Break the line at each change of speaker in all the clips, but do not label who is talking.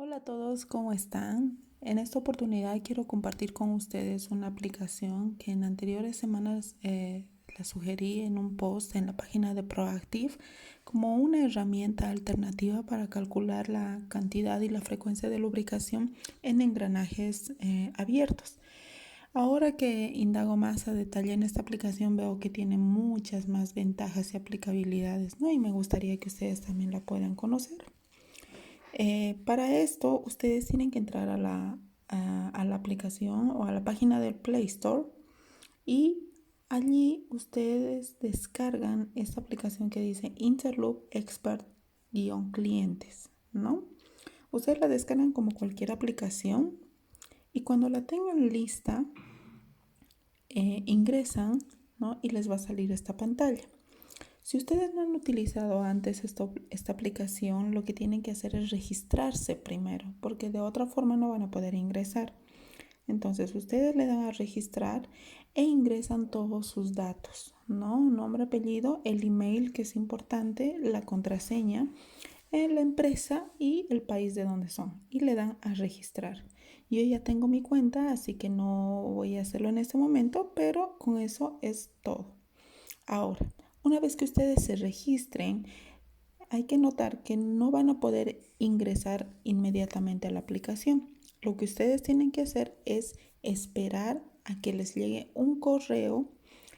Hola a todos, ¿cómo están? En esta oportunidad quiero compartir con ustedes una aplicación que en anteriores semanas la sugerí en un post en la página de Proactive como una herramienta alternativa para calcular la cantidad y la frecuencia de lubricación en engranajes abiertos. Ahora que indago más a detalle en esta aplicación veo que tiene muchas más ventajas y aplicabilidades, ¿no? Y me gustaría que ustedes también la puedan conocer. Para esto, ustedes tienen que entrar a la aplicación o a la página del Play Store y allí ustedes descargan esta aplicación que dice Interloop Expert-clientes, ¿no? Ustedes la descargan como cualquier aplicación y cuando la tengan lista, ingresan, ¿no? Y les va a salir esta pantalla. Si ustedes no han utilizado antes esta aplicación, lo que tienen que hacer es registrarse primero, porque de otra forma no van a poder ingresar. Entonces ustedes le dan a registrar e ingresan todos sus datos, ¿no? Nombre, apellido, el email, que es importante, la contraseña, la empresa y el país de donde son. Y le dan a registrar. Yo ya tengo mi cuenta, así que no voy a hacerlo en este momento, pero con eso es todo. Ahora, una vez que ustedes se registren, hay que notar que no van a poder ingresar inmediatamente a la aplicación. Lo que ustedes tienen que hacer es esperar a que les llegue un correo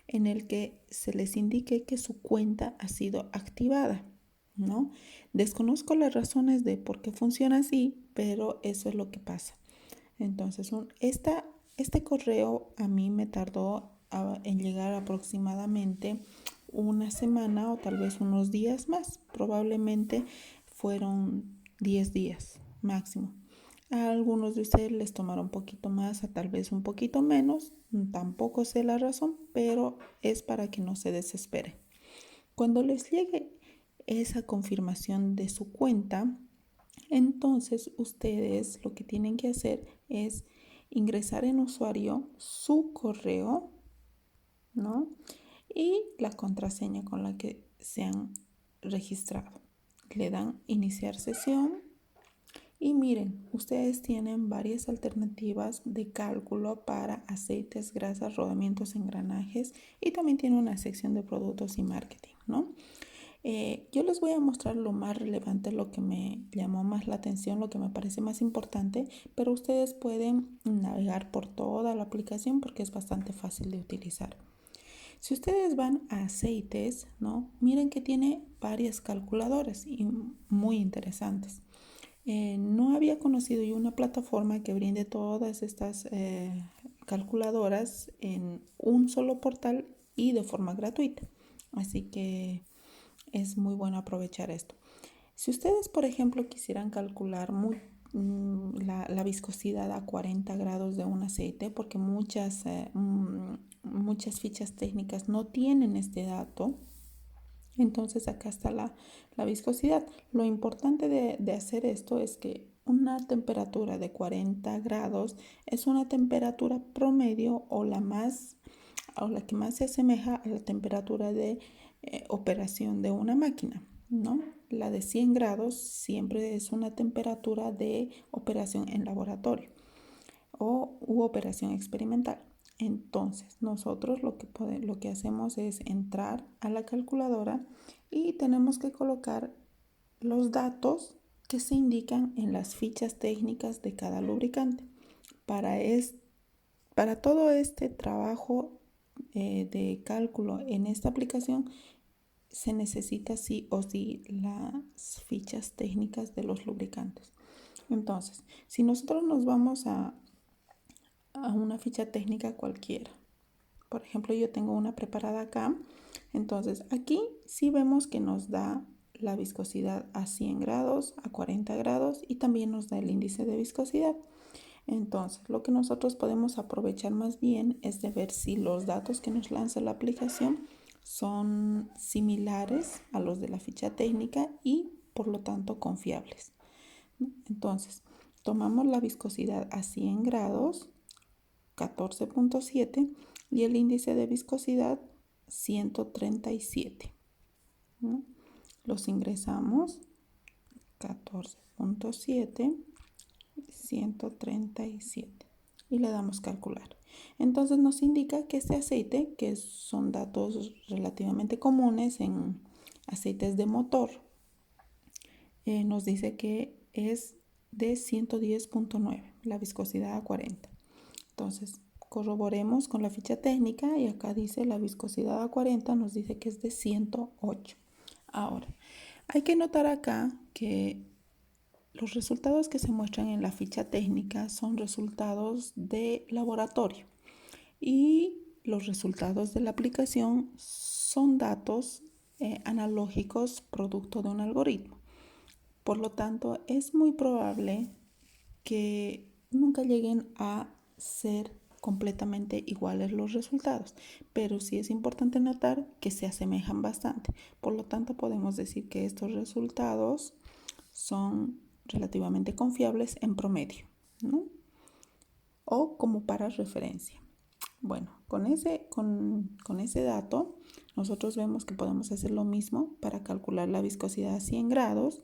en el que se les indique que su cuenta ha sido activada, ¿no? Desconozco las razones de por qué funciona así, pero eso es lo que pasa. Entonces, este correo a mí me tardó en llegar aproximadamente una semana o tal vez unos días más. Probablemente fueron 10 días máximo. A algunos de ustedes les tomará un poquito más, a tal vez un poquito menos. Tampoco sé la razón, pero es para que no se desesperen. Cuando les llegue esa confirmación de su cuenta, entonces ustedes lo que tienen que hacer es ingresar en usuario su correo, ¿no? Y la contraseña con la que se han registrado. Le dan iniciar sesión y miren, ustedes tienen varias alternativas de cálculo para aceites, grasas, rodamientos, engranajes y también tiene una sección de productos y marketing, ¿no? Yo les voy a mostrar lo más relevante, lo que me llamó más la atención, lo que me parece más importante, pero ustedes pueden navegar por toda la aplicación porque es bastante fácil de utilizar. Si ustedes van a aceites, ¿no? Miren que tiene varias calculadoras y muy interesantes. No había conocido yo una plataforma que brinde todas estas calculadoras en un solo portal y de forma gratuita. Así que es muy bueno aprovechar esto. Si ustedes, por ejemplo, quisieran calcular la viscosidad a 40 grados de un aceite, porque muchas fichas técnicas no tienen este dato, entonces acá está la viscosidad. Lo importante de hacer esto es que una temperatura de 40 grados es una temperatura promedio o la que más se asemeja a la temperatura de operación de una máquina, ¿no? La de 100 grados siempre es una temperatura de operación en laboratorio u operación experimental. Entonces, nosotros lo que hacemos es entrar a la calculadora y tenemos que colocar los datos que se indican en las fichas técnicas de cada lubricante. Para todo este trabajo de cálculo en esta aplicación se necesita sí o sí las fichas técnicas de los lubricantes. Entonces, si nosotros nos vamos a una ficha técnica cualquiera, por ejemplo, yo tengo una preparada acá, entonces aquí sí vemos que nos da la viscosidad a 100 grados, a 40 grados y también nos da el índice de viscosidad. Entonces, lo que nosotros podemos aprovechar más bien es de ver si los datos que nos lanza la aplicación son similares a los de la ficha técnica y por lo tanto confiables. Entonces, tomamos la viscosidad a 100 grados, 14.7 y el índice de viscosidad 137, ¿no? Los ingresamos 14.7 137 y le damos calcular. Entonces nos indica que este aceite, que son datos relativamente comunes en aceites de motor, nos dice que es de 110.9, la viscosidad a 40. Entonces corroboremos con la ficha técnica y acá dice la viscosidad a 40, nos dice que es de 108. Ahora, hay que notar acá que los resultados que se muestran en la ficha técnica son resultados de laboratorio y los resultados de la aplicación son datos analógicos producto de un algoritmo. Por lo tanto, es muy probable que nunca lleguen a ser completamente iguales los resultados, pero sí es importante notar que se asemejan bastante. Por lo tanto, podemos decir que estos resultados son relativamente confiables en promedio, ¿no? O como para referencia. Bueno, con ese dato, nosotros vemos que podemos hacer lo mismo para calcular la viscosidad a 100 grados.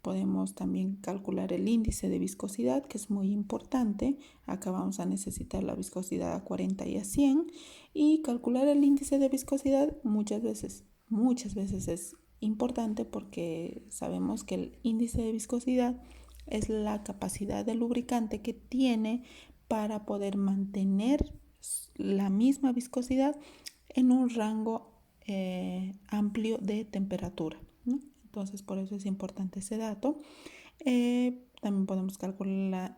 Podemos también calcular el índice de viscosidad, que es muy importante. Acá vamos a necesitar la viscosidad a 40 y a 100. Y calcular el índice de viscosidad muchas veces es importante porque sabemos que el índice de viscosidad es la capacidad del lubricante que tiene para poder mantener la misma viscosidad en un rango amplio de temperatura, ¿no? Entonces, por eso es importante ese dato. También podemos calcular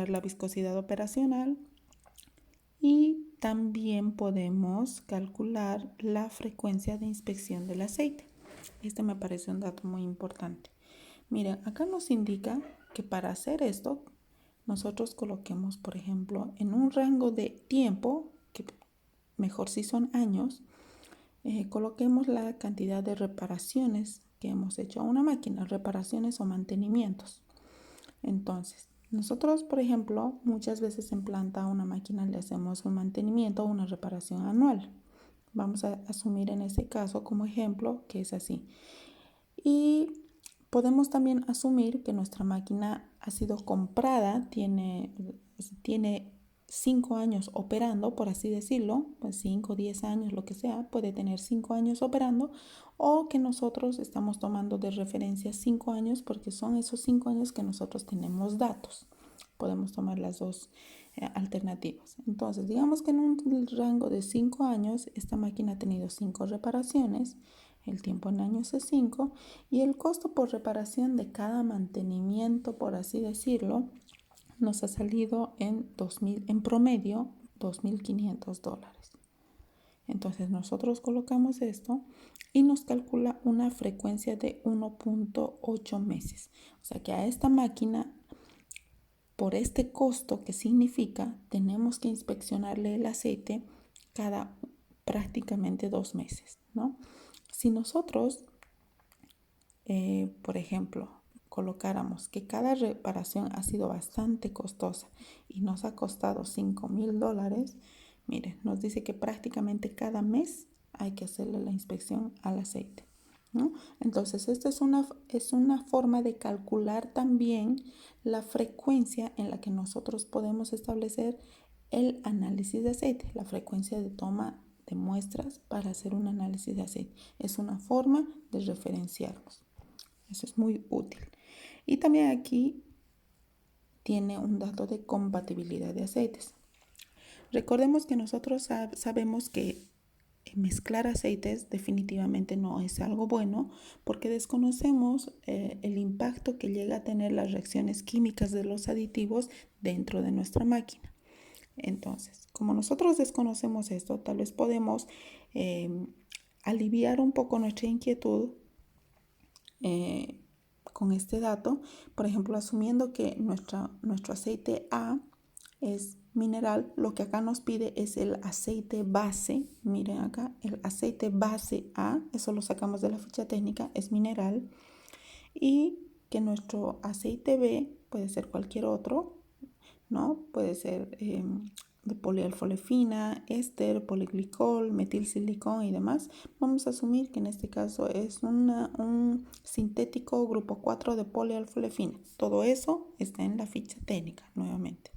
la viscosidad operacional y también podemos calcular la frecuencia de inspección del aceite. Este me parece un dato muy importante. Miren, acá nos indica que para hacer esto, nosotros coloquemos, por ejemplo, en un rango de tiempo, que mejor si son años, coloquemos la cantidad de reparaciones que hemos hecho a una máquina, reparaciones o mantenimientos. Entonces, nosotros, por ejemplo, muchas veces en planta a una máquina le hacemos un mantenimiento o una reparación anual. Vamos a asumir en este caso como ejemplo que es así. Y podemos también asumir que nuestra máquina ha sido comprada, tiene 5 años operando, por así decirlo, pues 5, 10 años, lo que sea, puede tener 5 años operando, o que nosotros estamos tomando de referencia 5 años porque son esos 5 años que nosotros tenemos datos. Podemos tomar las dos alternativas. Entonces, digamos que en un rango de 5 años, esta máquina ha tenido 5 reparaciones, el tiempo en años es 5, y el costo por reparación de cada mantenimiento, por así decirlo, nos ha salido en promedio $2,500. Entonces nosotros colocamos esto y nos calcula una frecuencia de 1.8 meses. O sea que a esta máquina, por este costo que significa, tenemos que inspeccionarle el aceite cada prácticamente 2 meses, ¿no? Si nosotros, por ejemplo, colocáramos que cada reparación ha sido bastante costosa y nos ha costado $5,000, miren, nos dice que prácticamente cada mes hay que hacerle la inspección al aceite, ¿no? Entonces, esta es una forma de calcular también la frecuencia en la que nosotros podemos establecer el análisis de aceite, la frecuencia de toma de muestras para hacer un análisis de aceite. Es una forma de referenciarlos. Eso es muy útil. Y también aquí tiene un dato de compatibilidad de aceites. Recordemos que nosotros sabemos que mezclar aceites definitivamente no es algo bueno porque desconocemos el impacto que llega a tener las reacciones químicas de los aditivos dentro de nuestra máquina. Entonces, como nosotros desconocemos esto, tal vez podemos aliviar un poco nuestra inquietud con este dato, por ejemplo, asumiendo que nuestro aceite A es mineral, lo que acá nos pide es el aceite base. Miren acá, el aceite base A, eso lo sacamos de la ficha técnica, es mineral. Y que nuestro aceite B puede ser cualquier otro, ¿no? Puede ser de polialfolefina, éster, poliglicol, metilsilicón y demás, vamos a asumir que en este caso es un sintético grupo 4 de polialfolefina. Todo eso está en la ficha técnica nuevamente.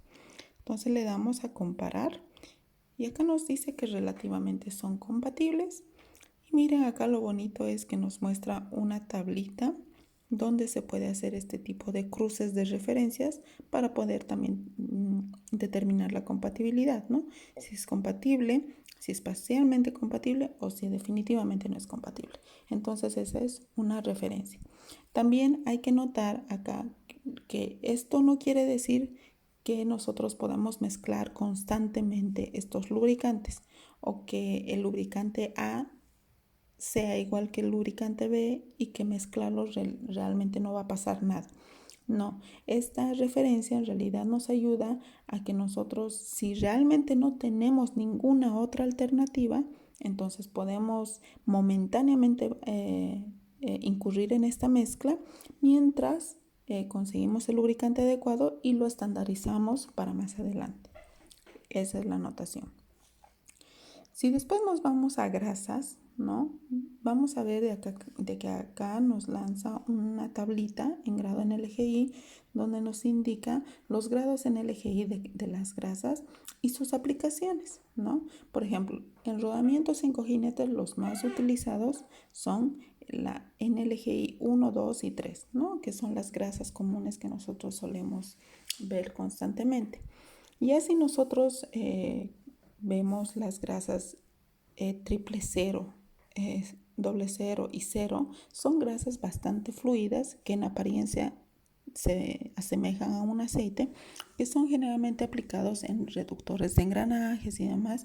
Entonces le damos a comparar y acá nos dice que relativamente son compatibles. Y miren, acá lo bonito es que nos muestra una tablita donde se puede hacer este tipo de cruces de referencias para poder también determinar la compatibilidad, ¿no? Si es compatible, si es parcialmente compatible o si definitivamente no es compatible. Entonces esa es una referencia. También hay que notar acá que esto no quiere decir que nosotros podamos mezclar constantemente estos lubricantes o que el lubricante A sea igual que el lubricante B y que mezclarlos realmente no va a pasar nada. No, esta referencia en realidad nos ayuda a que nosotros, si realmente no tenemos ninguna otra alternativa, entonces podemos momentáneamente incurrir en esta mezcla mientras conseguimos el lubricante adecuado y lo estandarizamos para más adelante. Esa es la notación. Si después nos vamos a grasas, ¿no? Vamos a ver de que acá nos lanza una tablita en grado en LGI donde nos indica los grados en LGI de las grasas y sus aplicaciones, ¿no? Por ejemplo, en rodamientos en cojinetes los más utilizados son la NLGI 1, 2 y 3, ¿no? Que son las grasas comunes que nosotros solemos ver constantemente. Y así nosotros vemos las grasas triple cero, doble cero y cero, son grasas bastante fluidas que en apariencia se asemejan a un aceite, que son generalmente aplicados en reductores de engranajes y demás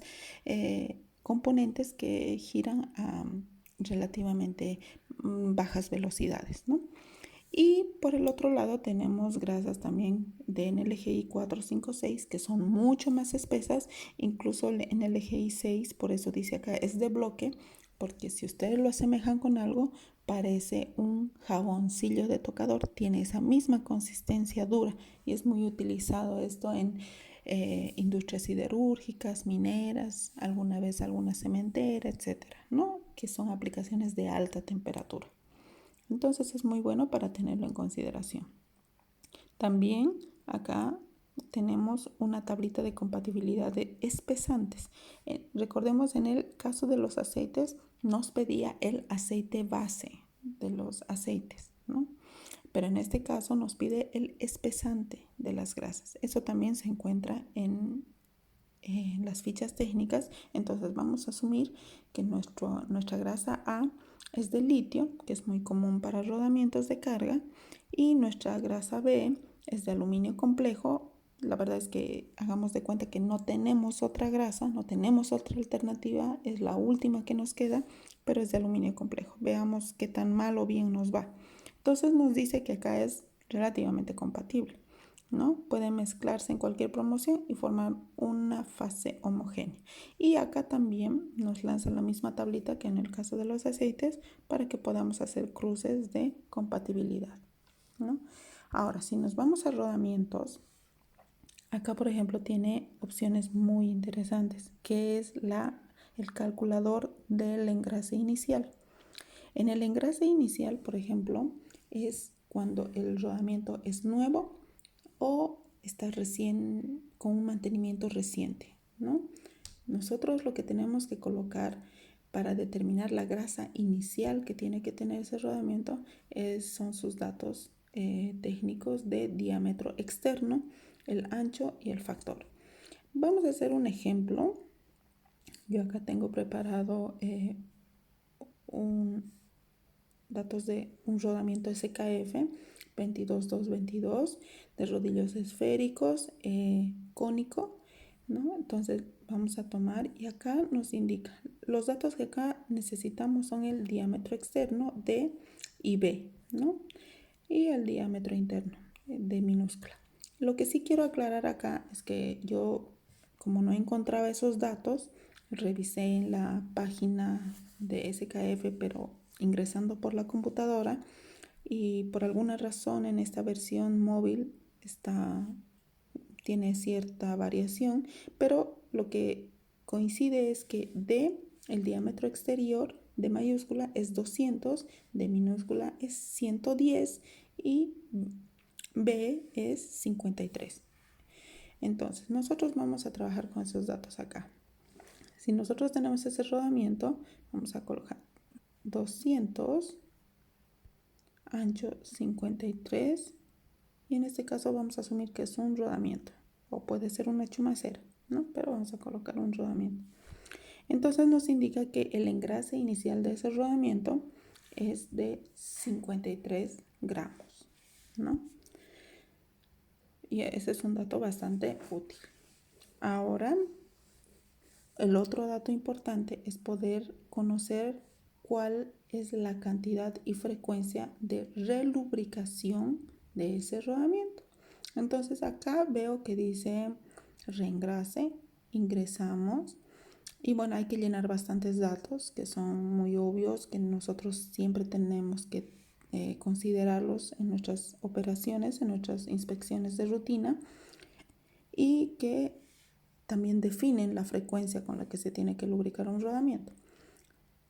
componentes que giran a relativamente bajas velocidades, ¿no? Y por el otro lado tenemos grasas también de NLGI 4, 5, 6 que son mucho más espesas, incluso el NLGI 6, por eso dice acá es de bloque, porque si ustedes lo asemejan con algo, parece un jaboncillo de tocador, tiene esa misma consistencia dura y es muy utilizado esto en industrias siderúrgicas, mineras, alguna vez alguna cementera, etcétera, ¿no? Que son aplicaciones de alta temperatura. Entonces es muy bueno para tenerlo en consideración. También acá tenemos una tablita de compatibilidad de espesantes. Recordemos, en el caso de los aceites nos pedía el aceite base de los aceites, ¿no? Pero en este caso nos pide el espesante de las grasas. Eso también se encuentra en las fichas técnicas. Entonces vamos a asumir que nuestra grasa A es de litio, que es muy común para rodamientos de carga, y nuestra grasa B es de aluminio complejo. La verdad es que hagamos de cuenta que no tenemos otra grasa, no tenemos otra alternativa, es la última que nos queda, pero es de aluminio complejo. Veamos qué tan mal o bien nos va. Entonces nos dice que acá es relativamente compatible, ¿no? Pueden mezclarse en cualquier promoción y formar una fase homogénea. Y acá también nos lanza la misma tablita que en el caso de los aceites para que podamos hacer cruces de compatibilidad, ¿no? Ahora, si nos vamos a rodamientos, acá por ejemplo tiene opciones muy interesantes, que es el calculador del engrase inicial. En el engrase inicial, por ejemplo, es cuando el rodamiento es nuevo o está recién con un mantenimiento reciente, ¿no? Nosotros lo que tenemos que colocar para determinar la grasa inicial que tiene que tener ese rodamiento son sus datos técnicos de diámetro externo, el ancho y el factor. Vamos a hacer un ejemplo. Yo acá tengo preparado datos de un rodamiento SKF 22222 de rodillos esféricos cónico, ¿no? Entonces vamos a tomar y acá nos indica los datos que acá necesitamos son el diámetro externo D y B, ¿no? Y el diámetro interno de minúscula. Lo que sí quiero aclarar acá es que yo, como no encontraba esos datos, revisé en la página de SKF, pero ingresando por la computadora, y por alguna razón en esta versión móvil tiene cierta variación, pero lo que coincide es que D, el diámetro exterior de mayúscula es 200, de minúscula es 110 y B es 53. Entonces, nosotros vamos a trabajar con esos datos acá. Si nosotros tenemos ese rodamiento, vamos a colocar 200, ancho 53, y en este caso vamos a asumir que es un rodamiento, o puede ser una chumacera, ¿no? Pero vamos a colocar un rodamiento. Entonces nos indica que el engrase inicial de ese rodamiento es de 53 gramos, ¿no? Y ese es un dato bastante útil. Ahora, el otro dato importante es poder conocer cuál es la cantidad y frecuencia de relubricación de ese rodamiento. Entonces acá veo que dice reengrase, ingresamos y bueno, hay que llenar bastantes datos que son muy obvios, que nosotros siempre tenemos que considerarlos en nuestras operaciones, en nuestras inspecciones de rutina, y que también definen la frecuencia con la que se tiene que lubricar un rodamiento.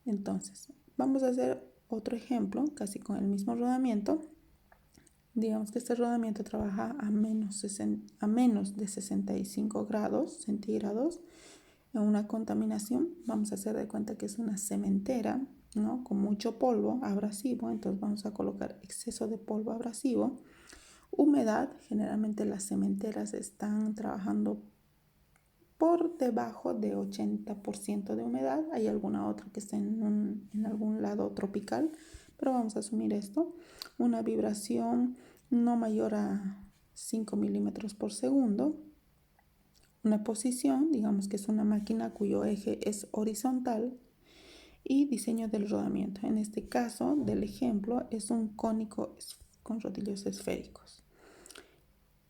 Entonces, vamos a hacer otro ejemplo, casi con el mismo rodamiento. Digamos que este rodamiento trabaja a menos de 65 grados centígrados en una contaminación. Vamos a hacer de cuenta que es una cementera, ¿no? Con mucho polvo abrasivo, entonces vamos a colocar exceso de polvo abrasivo. Humedad, generalmente las cementeras están trabajando por debajo de 80% de humedad. Hay alguna otra que esté en algún lado tropical, pero vamos a asumir esto. Una vibración no mayor a 5 milímetros por segundo. Una posición, digamos que es una máquina cuyo eje es horizontal. Y diseño del rodamiento. En este caso del ejemplo es un cónico con rodillos esféricos.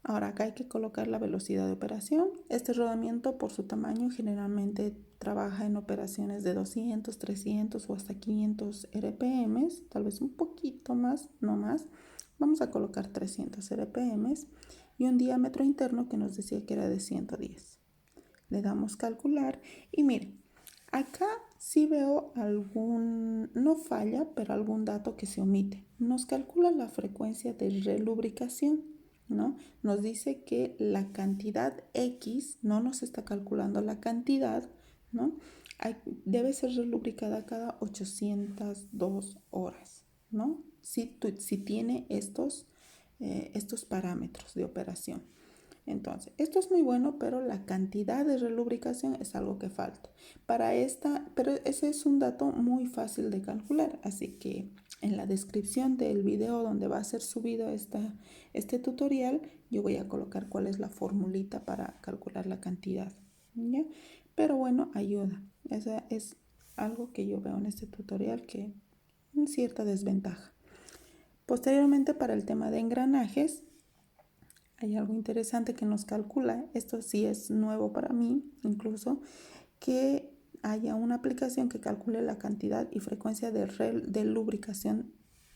Ahora acá hay que colocar la velocidad de operación. Este rodamiento por su tamaño generalmente trabaja en operaciones de 200, 300 o hasta 500 RPM, tal vez un poquito más, no más. Vamos a colocar 300 RPM y un diámetro interno que nos decía que era de 110. Le damos calcular y miren, acá sí veo no falla, pero algún dato que se omite. Nos calcula la frecuencia de relubricación, ¿no? Nos dice que la cantidad X no nos está calculando la cantidad, ¿no? Debe ser relubricada cada 802 horas, ¿no? Si tiene estos parámetros de operación. Entonces, esto es muy bueno, pero la cantidad de relubricación es algo que falta. Pero ese es un dato muy fácil de calcular, así que en la descripción del video donde va a ser subido este tutorial, yo voy a colocar cuál es la formulita para calcular la cantidad, ¿ya? Pero bueno, ayuda. Esa es algo que yo veo en este tutorial que es cierta desventaja. Posteriormente, para el tema de engranajes, hay algo interesante que nos calcula, esto sí es nuevo para mí, incluso, que haya una aplicación que calcule la cantidad y frecuencia de lubricación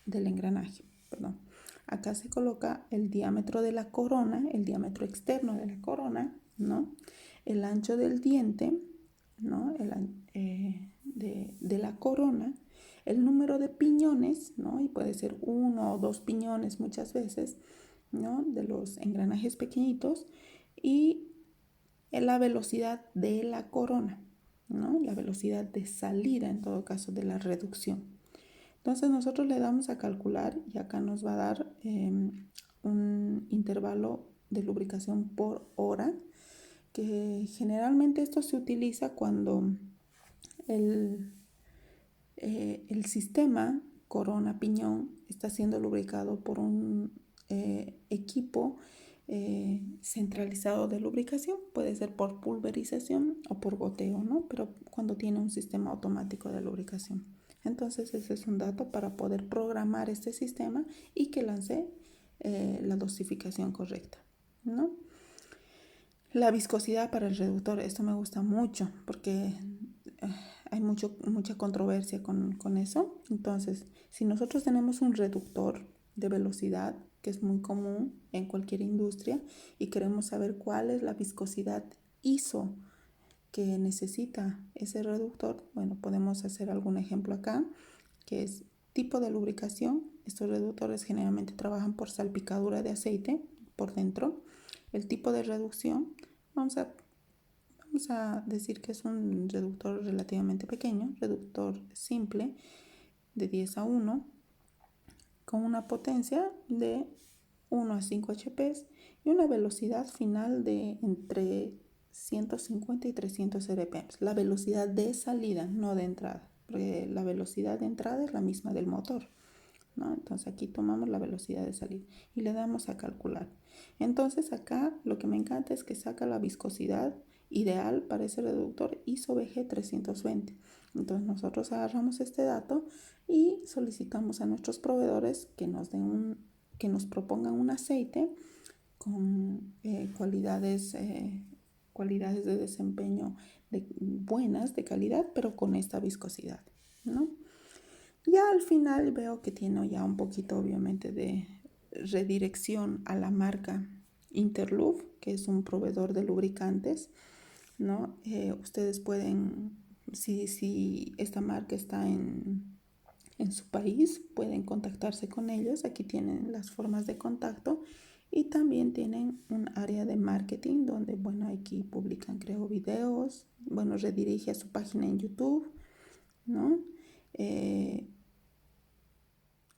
del engranaje. Perdón. Acá se coloca el diámetro de la corona, el diámetro externo de la corona, ¿no? El ancho del diente, ¿no? De la corona, el número de piñones, ¿no? Y puede ser 1 o 2 piñones muchas veces, ¿no? De los engranajes pequeñitos, y la velocidad de la corona, ¿no? La velocidad de salida, en todo caso, de la reducción. Entonces nosotros le damos a calcular y acá nos va a dar un intervalo de lubricación por hora, que generalmente esto se utiliza cuando el sistema corona-piñón está siendo lubricado por un equipo centralizado de lubricación. Puede ser por pulverización o por goteo, ¿no? Pero cuando tiene un sistema automático de lubricación. Entonces ese es un dato para poder programar este sistema y que lance la dosificación correcta, ¿no? La viscosidad para el reductor, esto me gusta mucho porque hay mucha controversia con eso. Entonces, si nosotros tenemos un reductor de velocidad que es muy común en cualquier industria, y queremos saber cuál es la viscosidad ISO que necesita ese reductor. Bueno, podemos hacer algún ejemplo acá, que es tipo de lubricación. Estos reductores generalmente trabajan por salpicadura de aceite por dentro. El tipo de reducción, vamos a decir que es un reductor relativamente pequeño, reductor simple de 10 a 1, con una potencia de 1 a 5 HP y una velocidad final de entre 150 y 300 RPM. La velocidad de salida, no de entrada, porque la velocidad de entrada es la misma del motor, ¿no? Entonces aquí tomamos la velocidad de salida y le damos a calcular. Entonces acá lo que me encanta es que saca la viscosidad ideal para ese reductor ISO BG 320. Entonces nosotros agarramos este dato y solicitamos a nuestros proveedores que nos propongan un aceite con cualidades de desempeño buenas, de calidad, pero con esta viscosidad, ¿no? Ya al final veo que tiene ya un poquito, obviamente, de redirección a la marca Interlube, que es un proveedor de lubricantes, ¿no? Ustedes pueden, si esta marca está en su país, pueden contactarse con ellos. Aquí tienen las formas de contacto y también tienen un área de marketing donde, bueno, aquí publican, creo, videos, bueno, redirige a su página en YouTube, ¿no?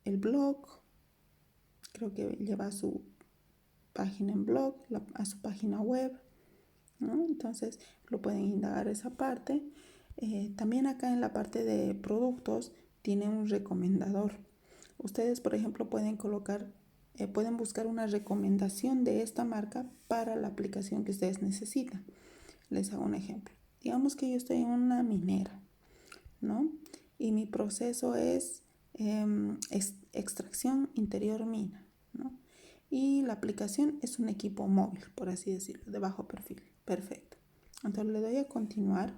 El blog, creo que lleva a su página en blog, a su página web, ¿no? Entonces lo pueden indagar esa parte. También acá en la parte de productos tiene un recomendador. Ustedes, por ejemplo, pueden buscar una recomendación de esta marca para la aplicación que ustedes necesitan. Les hago un ejemplo. Digamos que yo estoy en una minera, ¿no? Y mi proceso es extracción interior mina, ¿no? Y la aplicación es un equipo móvil, por así decirlo, de bajo perfil. Perfecto. Entonces le doy a continuar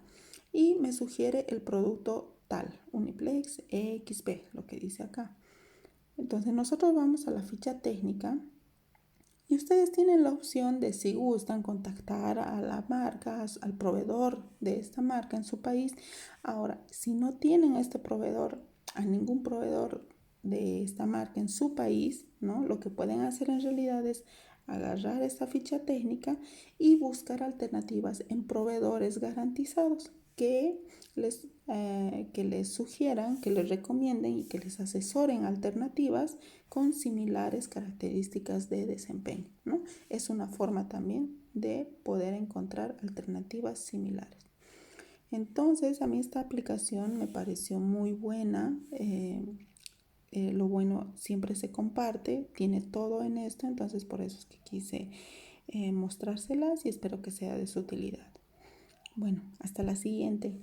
y me sugiere el producto tal, Uniplex EXP, lo que dice acá. Entonces nosotros vamos a la ficha técnica y ustedes tienen la opción de, si gustan, contactar a la marca, al proveedor de esta marca en su país. Ahora, si no tienen a este proveedor, a ningún proveedor de esta marca en su país, ¿no? Lo que pueden hacer en realidad es agarrar esta ficha técnica y buscar alternativas en proveedores garantizados que les sugieran, que les recomienden y que les asesoren alternativas con similares características de desempeño, ¿no? Es una forma también de poder encontrar alternativas similares. Entonces, a mí esta aplicación me pareció muy buena. Lo bueno siempre se comparte, tiene todo en esto, entonces por eso es que quise mostrárselas y espero que sea de su utilidad. Bueno, hasta la siguiente.